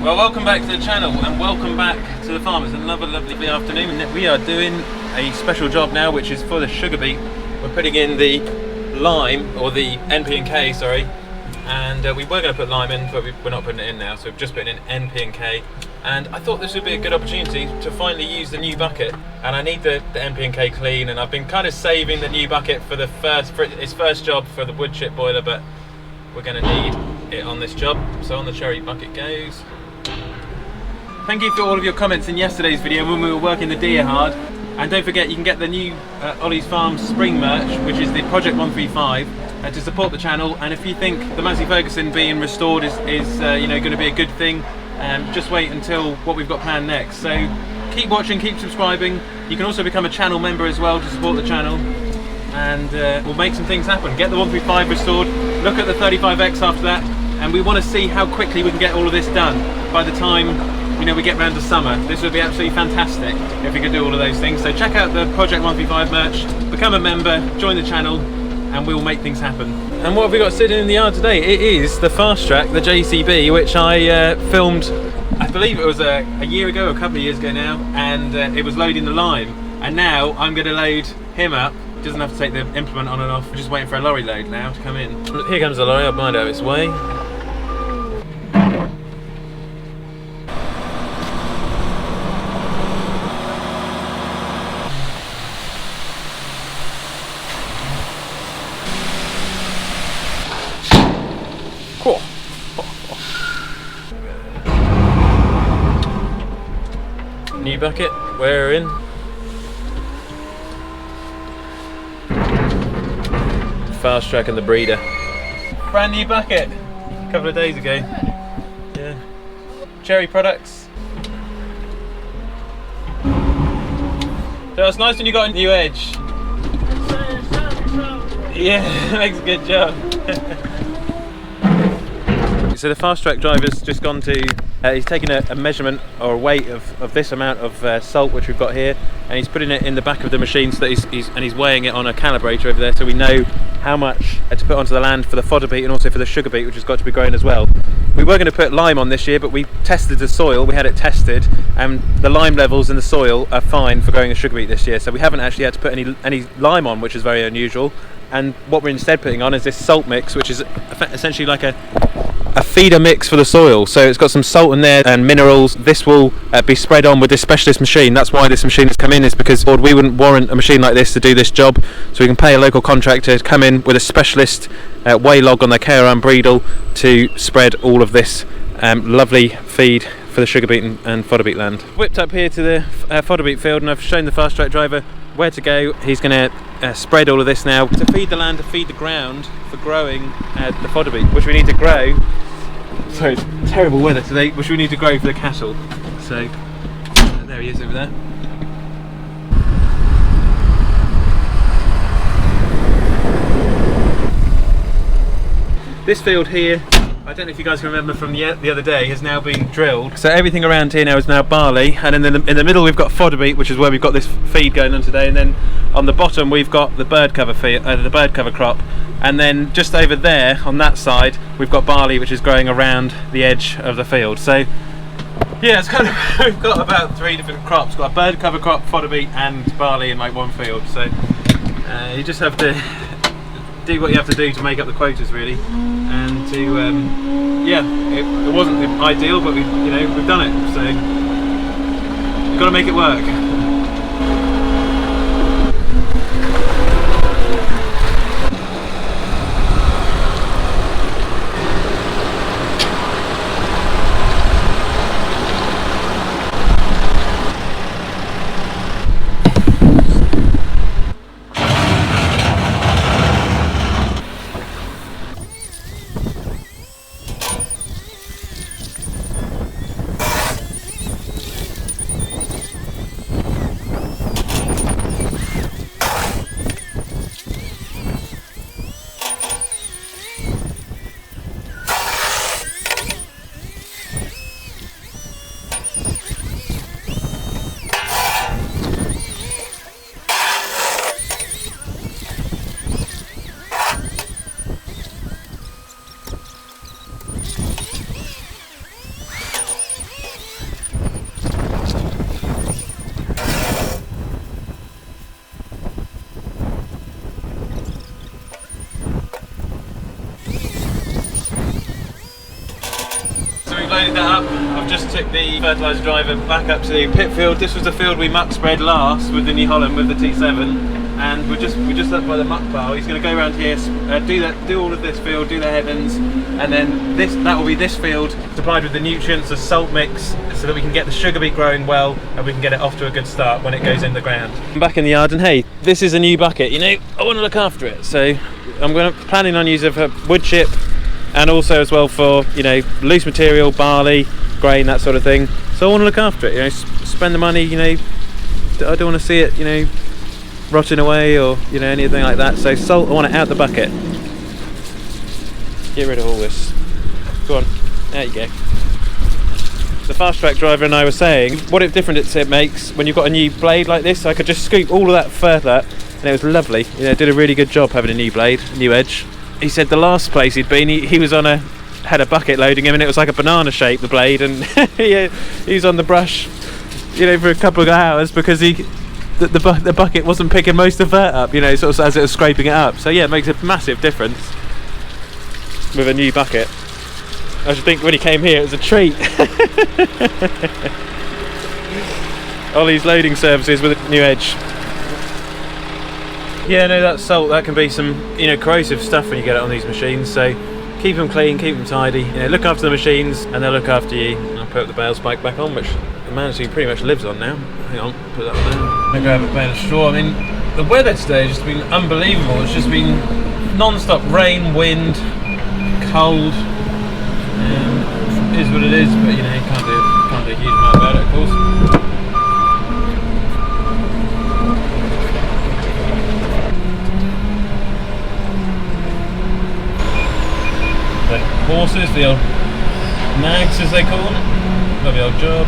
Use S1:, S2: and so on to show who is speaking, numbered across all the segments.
S1: Well, welcome back to the channel and welcome back to the farm. It's another lovely afternoon and we are doing a special job now, which is for the sugar beet. We're putting in the lime, or the NP and K, sorry, and we were going to put lime in, but we're not putting it in now, so we've just put in NP and K. And I thought this would be a good opportunity to finally use the new bucket, and I need the NP and K clean, and I've been kind of saving the new bucket for its first job for the wood chip boiler, but we're going to need it on this job. So on the cherry bucket goes. Thank you for all of your comments in yesterday's video when we were working the deer hard. And don't forget, you can get the new Olly's Farm spring merch, which is the Project 135, to support the channel. And if you think the Massey Ferguson being restored is you know, going to be a good thing, just wait until what we've got planned next. So keep watching, keep subscribing. You can also become a channel member as well to support the channel, and we'll make some things happen. Get the 135 restored, look at the 35X after that, and we want to see how quickly we can get all of this done by the time, you know, we get round to summer. This would be absolutely fantastic if we could do all of those things. So check out the Project 135 merch, become a member, join the channel, and we'll make things happen. And what have we got sitting in the yard today? It is the Fastrac, the JCB, which I filmed, I believe it was a year ago, a couple of years ago now, and it was loading the lime. And now I'm going to load him up. Doesn't have to take the implement on and off. We're just waiting for a lorry load now to come in. Here comes the lorry, I'll mind out its way. Cool. New bucket, we're in. Fastrac and Bredal. Brand new bucket, a couple of days ago. Yeah. Cherry products. So it's nice when you got a new edge. Yeah, makes a good job. So the Fastrac driver's just gone to, he's taken a measurement or a weight of this amount of salt which we've got here, and he's putting it in the back of the machine so that he's weighing it on a calibrator over there, so we know how much to put onto the land for the fodder beet and also for the sugar beet, which has got to be grown as well. We were going to put lime on this year, but we tested the soil, we had it tested, and the lime levels in the soil are fine for growing the sugar beet this year, so we haven't actually had to put any lime on, which is very unusual. And what we're instead putting on is this salt mix, which is essentially like a feeder mix for the soil. So it's got some salt in there and minerals. This will be spread on with this specialist machine. That's why this machine has come in, is because we wouldn't warrant a machine like this to do this job. So we can pay a local contractor to come in with a specialist way log on their KR Bredal to spread all of this lovely feed for the sugar beet and fodder beet land. Whipped up here to the fodder beet field, and I've shown the Fastrac driver where to go. He's going to spread all of this now to feed the land, to feed the ground for growing the fodder beet, which we need to grow. Sorry, it's terrible weather today, which we need to grow for the cattle. So there he is over there. This field here, I don't know if you guys can remember from the other day, has now been drilled. So everything around here now is now barley, and in the middle we've got fodder beet, which is where we've got this feed going on today, and then on the bottom we've got the bird cover crop, and then just over there on that side we've got barley, which is growing around the edge of the field. So yeah, it's kind of we've got about 3 different crops. We've got a bird cover crop, fodder beet, and barley in like one field. So you just have to do what you have to do to make up the quotas, really, and to yeah, it wasn't ideal, but we've done it, so we've got to make it work. just took the fertiliser driver back up to the pit field. This was the field we muck spread last with the New Holland with the T7. And we're just up by the muck pile. He's going to go around here, do all of this field, do the heavens, and then that will be this field supplied with the nutrients, the salt mix, so that we can get the sugar beet growing well, and we can get it off to a good start when it goes in the ground. I'm back in the yard, and hey, this is a new bucket. You know, I want to look after it, so I'm planning on using it for wood chip, and also as well for, you know, loose material, barley, grain, that sort of thing. So I want to look after it. You know, spend the money. You know, I don't want to see it, you know, rotting away or, you know, anything like that. So salt, I want it out the bucket. Get rid of all this. Go on, there you go. The Fastrac driver and I were saying what a difference it makes when you've got a new blade like this. I could just scoop all of that further and it was lovely. You know, did a really good job having a new blade, a new edge. He said the last place he'd been, he was on had a bucket loading him, and it was like a banana shape, the blade, and he was on the brush, you know, for a couple of hours because the bucket wasn't picking most of the dirt up, you know, sort of as it was scraping it up. So yeah, it makes a massive difference with a new bucket. I should think when he came here it was a treat. Olly's loading services with a new edge. Yeah, no, that salt, that can be some, you know, corrosive stuff when you get it on these machines, so keep them clean, keep them tidy, you know, look after the machines and they'll look after you. I'll put the bale spike back on, which the Manitou pretty much lives on now. Hang on, put that on there. I'm going to grab a bale of straw. I mean, the weather today has just been unbelievable. It's just been non-stop rain, wind, cold. It is what it is, but you know, you can't do a huge amount about it, of course. The horses, the old nags as they call them, lovely old job.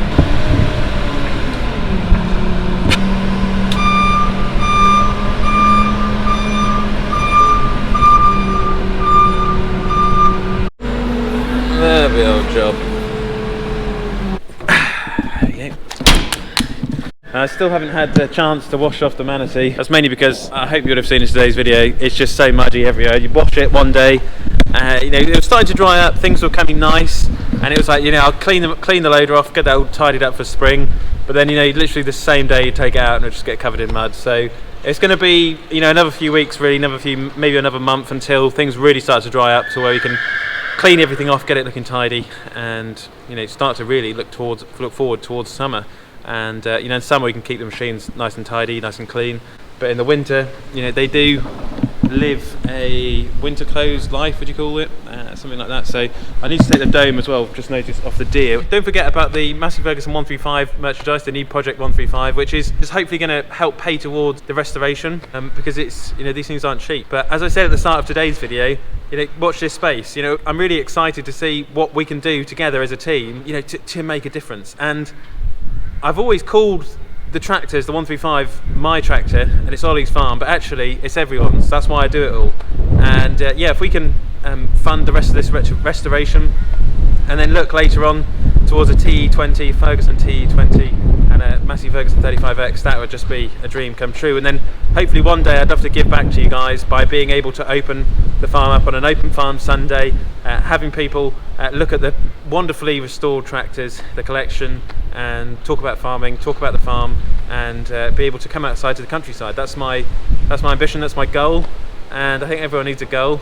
S1: Lovely old job. I still haven't had the chance to wash off the Manitou. That's mainly because, I hope you would have seen in today's video, it's just so muddy everywhere. You wash it one day, you know, it was starting to dry up, things were coming nice, and it was like, you know, I'll clean the loader off, get that all tidied up for spring, but then, you know, literally the same day you take it out and it'll just get covered in mud. So it's going to be, you know, another few weeks really, maybe another month until things really start to dry up to where we can clean everything off, get it looking tidy, and, you know, start to really look forward towards summer. And you know, in summer we can keep the machines nice and tidy, nice and clean, but in the winter, you know, they do live a winter closed life, would you call it, something like that. So I need to take the dome as well, just noticed off the deer. Don't forget about the Massey Ferguson 135 merchandise, the new Project 135, which is hopefully going to help pay towards the restoration, because it's, you know, these things aren't cheap. But as I said at the start of today's video, you know, watch this space. You know, I'm really excited to see what we can do together as a team, you know, to make a difference. And I've always called the tractors, the 135, my tractor, and it's Olly's farm, but actually it's everyone's. That's why I do it all. And yeah, if we can fund the rest of this restoration, and then look later on towards a TE20, Ferguson TE20, and a Massey Ferguson 35X, that would just be a dream come true. And then hopefully one day I'd love to give back to you guys by being able to open the farm up on an open farm Sunday, having people look at the wonderfully restored tractors, the collection, and talk about farming, talk about the farm, and be able to come outside to the countryside. That's my ambition, that's my goal. And I think everyone needs a goal.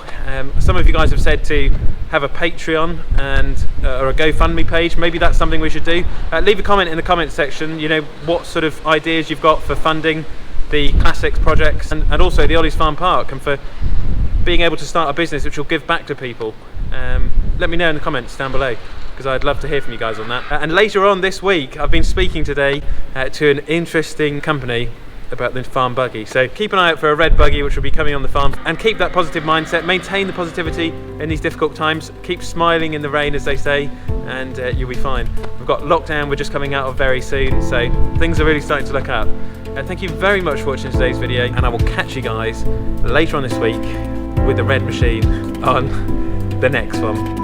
S1: Some of you guys have said to have a Patreon and or a GoFundMe page. Maybe that's something we should do. Leave a comment in the comments section, you know, what sort of ideas you've got for funding the classics projects, and also the Olly's Farm Park, and for being able to start a business which will give back to people. Let me know in the comments down below, because I'd love to hear from you guys on that. And later on this week, I've been speaking today to an interesting company about the farm buggy. So keep an eye out for a red buggy which will be coming on the farm, and keep that positive mindset, maintain the positivity in these difficult times, keep smiling in the rain, as they say, and you'll be fine. We've got lockdown we're just coming out of very soon, so things are really starting to look up. Thank you very much for watching today's video, and I will catch you guys later on this week with the red machine on the next one.